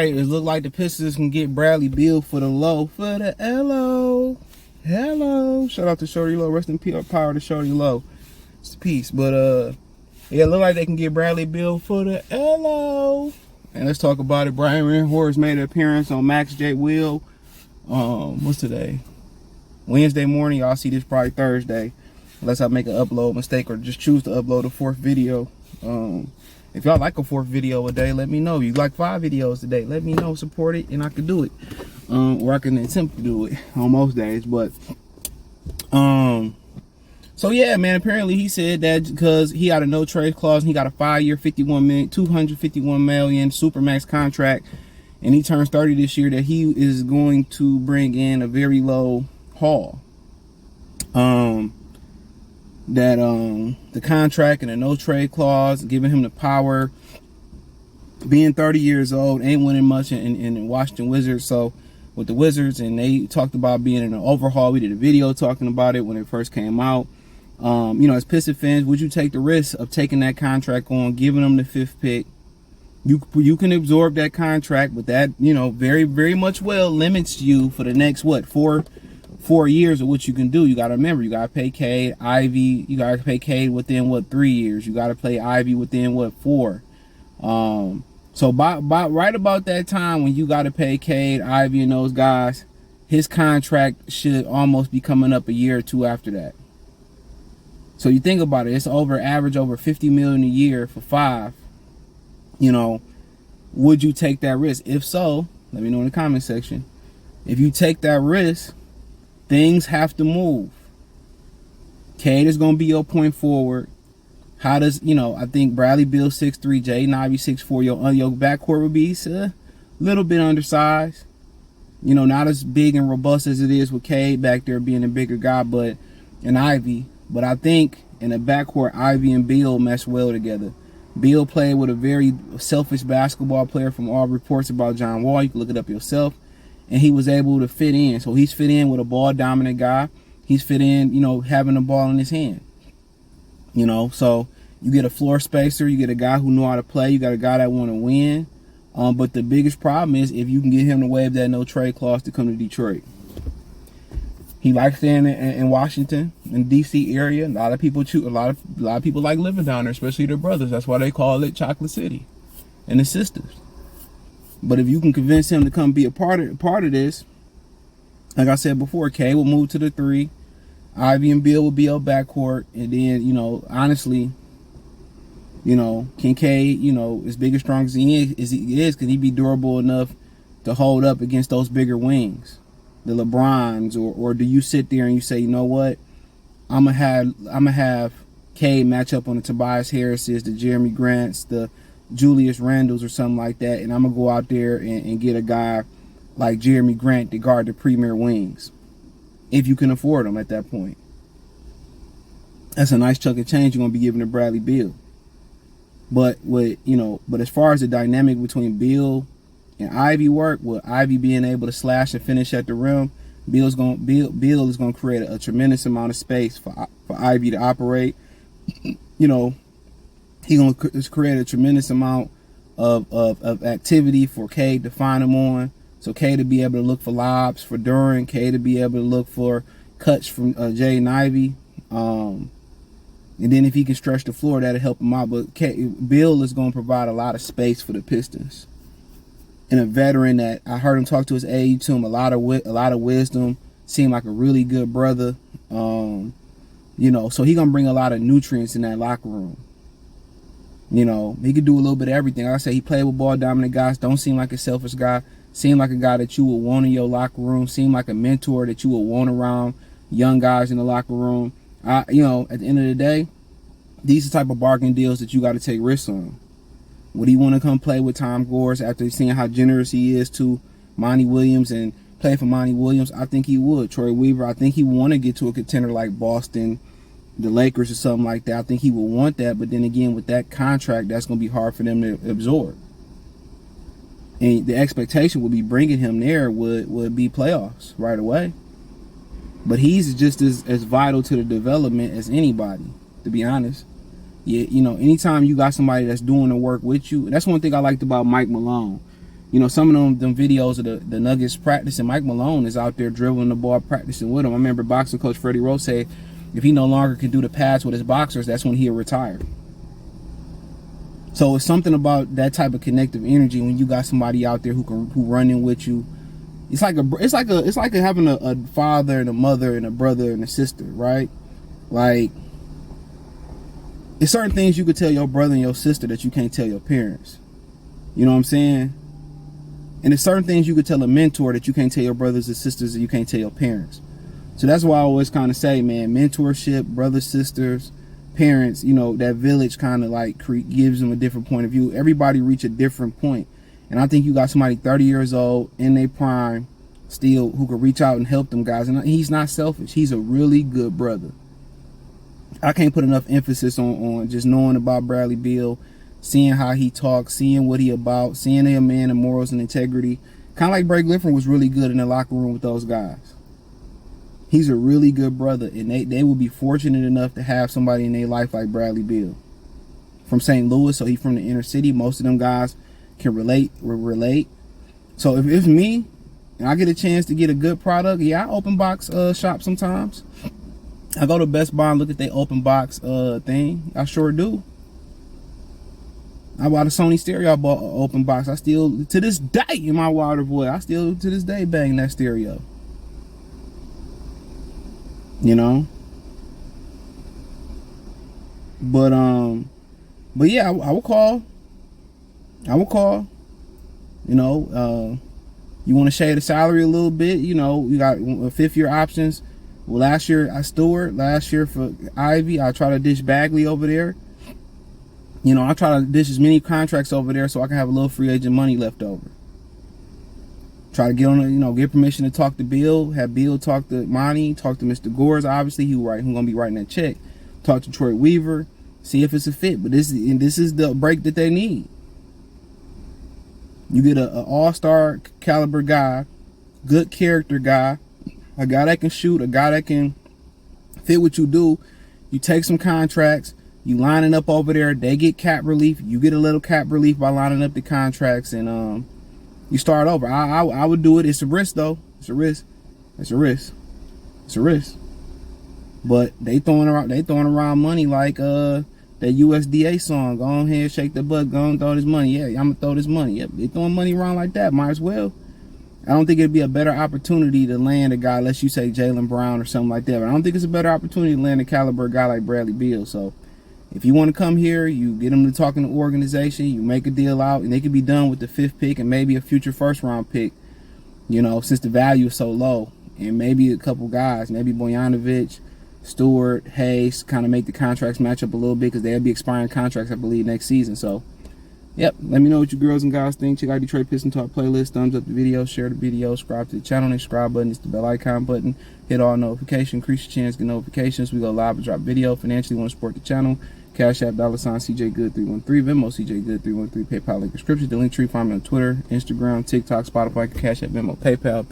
right, it look like the Pistons can get Bradley Beal for the low. For the LO. Hello. Shout out to Shorty Low. Rest in power to Shorty Low. It's peace. But yeah, it look like they can get Bradley Beal for the LO. And let's talk about it. Brian Rindhorst made an appearance on Max J. Will. What's today? Wednesday morning. Y'all see this probably Thursday. Unless I make an upload mistake or just choose to upload a 4th video. If y'all like a 4th video a day, let me know. You like 5 videos a day, let me know. Support it and I can do it. Or I can attempt to do it on most days. But so yeah, man, apparently he said that because he had a no trade clause and he got a 5-year $251 million supermax contract, and he turns 30 this year, that he is going to bring in a very low haul. The contract and a no trade clause giving him the power, being 30 years old, ain't winning much in Washington Wizards. So with the Wizards, and they talked about being in an overhaul. We did a video talking about it when it first came out. You know, as Pistons fans, would you take the risk of taking that contract on, giving them the 5th pick? You can absorb that contract, but that, you know, very, very much limits you for the next, what, four years of what you can do. You got to remember, you got to pay Cade, Ivy. You got to pay Cade within, what, 3 years. You got to pay Ivy within, what, 4. So by right about that time when you got to pay Cade, Ivy, and those guys, his contract should almost be coming up a year or 2 after that. So you think about it, it's average over $50 million a year for 5. You know, would you take that risk? If so, let me know in the comment section. If you take that risk, things have to move. Cade is going to be your point forward. How does, you know, I think Bradley Beal 6'3", Jaden Ivey 6'4". Your backcourt would be a little bit undersized. You know, not as big and robust as it is with Cade back there being a bigger guy, but an Ivy. But I think in the backcourt, Ivy and Beal mesh well together. Beal played with a very selfish basketball player from all reports about John Wall. You can look it up yourself. And he was able to fit in. So he's fit in with a ball-dominant guy. He's fit in, you know, having the ball in his hand. You know, so you get a floor spacer. You get a guy who know how to play. You got a guy that want to win. But the biggest problem is if you can get him to waive that no-trade clause to come to Detroit. He likes staying in Washington, in D.C. area. A lot of people like living down there, especially their brothers. That's why they call it Chocolate City, and the sisters. But if you can convince him to come be a part of this, like I said before, Cade will move to the 3. Ivy and Beal will be up backcourt, and then, you know, honestly, you know, can Cade, you know, as big and strong as he is, can he be durable enough to hold up against those bigger wings? The LeBrons, or do you sit there and you say, you know what, I'm gonna have Cade match up on the Tobias Harrises, the Jeremy Grants, the Julius Randles, or something like that, and I'm gonna go out there and get a guy like Jeremy Grant to guard the premier wings, if you can afford them at that point. That's a nice chunk of change you're gonna be giving to Bradley Beal. But as far as the dynamic between Beal and Ivy work, with Ivy being able to slash and finish at the rim, Beal is going to create a tremendous amount of space for Ivy to operate. You know, he's going to create a tremendous amount of activity for Cade to find him on. So Cade to be able to look for lobs for Duran, Cade to be able to look for cuts from Jaden Ivey. And then if he can stretch the floor, that'll help him out. But Beal is going to provide a lot of space for the Pistons. And a veteran that I heard him talk to his age, to him a lot of wisdom, seemed like a really good brother. You know, so he's gonna bring a lot of nutrients in that locker room. You know, he could do a little bit of everything. Like I say, he played with ball dominant guys. Don't seem like a selfish guy. Seem like a guy that you would want in your locker room. Seem like a mentor that you would want around young guys in the locker room. You know, at the end of the day, these are the type of bargain deals that you got to take risks on. Would he want to come play with Tom Gores after seeing how generous he is to Monty Williams and play for Monty Williams? I think he would. Troy Weaver, I think he would want to get to a contender like Boston, the Lakers, or something like that. I think he would want that. But then again, with that contract, that's going to be hard for them to absorb. And the expectation would be bringing him there would be playoffs right away. But he's just as vital to the development as anybody, to be honest. Yeah, you know, anytime you got somebody that's doing the work with you, that's one thing I liked about Mike Malone. You know, some of them videos of the Nuggets practicing, Mike Malone is out there dribbling the ball, practicing with him. I remember boxing coach Freddie Rose said if he no longer can do the pads with his boxers, that's when he'll retire. So it's something about that type of connective energy when you got somebody out there who running with you. It's like having a father and a mother and a brother and a sister, right? Like, it's certain things you could tell your brother and your sister that you can't tell your parents. You know what I'm saying? And there's certain things you could tell a mentor that you can't tell your brothers and sisters, that you can't tell your parents. So that's why I always kind of say, man, mentorship, brothers, sisters, parents, you know, that village kind of like gives them a different point of view. Everybody reach a different point. And I think you got somebody 30 years old in their prime still who could reach out and help them guys. And he's not selfish. He's a really good brother. I can't put enough emphasis on just knowing about Bradley Beal, seeing how he talks, seeing what he about, seeing a man of morals and integrity. Kind of like Bray Griffin was really good in the locker room with those guys. He's a really good brother, and they will be fortunate enough to have somebody in their life like Bradley Beal. From St. Louis, so he's from the inner city. Most of them guys can relate. So if it's me, and I get a chance to get a good product, yeah, I open box shop sometimes. I go to Best Buy and look at their open box thing. I sure do. I bought a Sony stereo, I bought an open box. I still, to this day, in my water boy, I still, to this day, bang that stereo. You know? But yeah, I will call. You know, you want to shade the salary a little bit. You know, you got 5th year options. Well, last year I Stewart. Last year for Ivy, I try to dish Bagley over there. You know, I try to dish as many contracts over there so I can have a little free agent money left over. Try to get on, you know, get permission to talk to Beal. Have Beal talk to Monty. Talk to Mr. Gores, obviously, who's gonna be writing that check. Talk to Troy Weaver. See if it's a fit. But this is the break that they need. You get an all-star caliber guy, good character guy, a guy that can shoot, a guy that can fit what you do. You take some contracts, you line it up over there, they get cap relief, you get a little cap relief by lining up the contracts, and you start over. I would do it. It's a risk though. It's a risk. But they throwing around money like that USDA song. Go on here, shake the butt, go on, throw this money. Yeah, I'm gonna throw this money. Yep, they throwing money around like that. Might as well. I don't think it'd be a better opportunity to land a guy, unless you say Jaylen Brown or something like that. But I don't think it's a better opportunity to land a caliber guy like Bradley Beal. So if you want to come here, you get him to talk in the organization, you make a deal out, and they could be done with the 5th pick and maybe a future 1st round pick, you know, since the value is so low. And maybe a couple guys, maybe Bojanovic, Stewart, Hayes, kind of make the contracts match up a little bit because they'll be expiring contracts, I believe, next season. So, yep, let me know what you girls and guys think. Check out Detroit Pistons Talk playlist, thumbs up the video, share the video, subscribe to the channel, and subscribe button. It's the bell icon button. Hit all notifications, increase your chance to get notifications. We go live and drop video. Financially, want to support the channel. Cash App, $ CJ Good 313, Venmo CJ Good 313, PayPal link description. The link tree, find me on Twitter, Instagram, TikTok, Spotify, Cash App, Venmo, PayPal.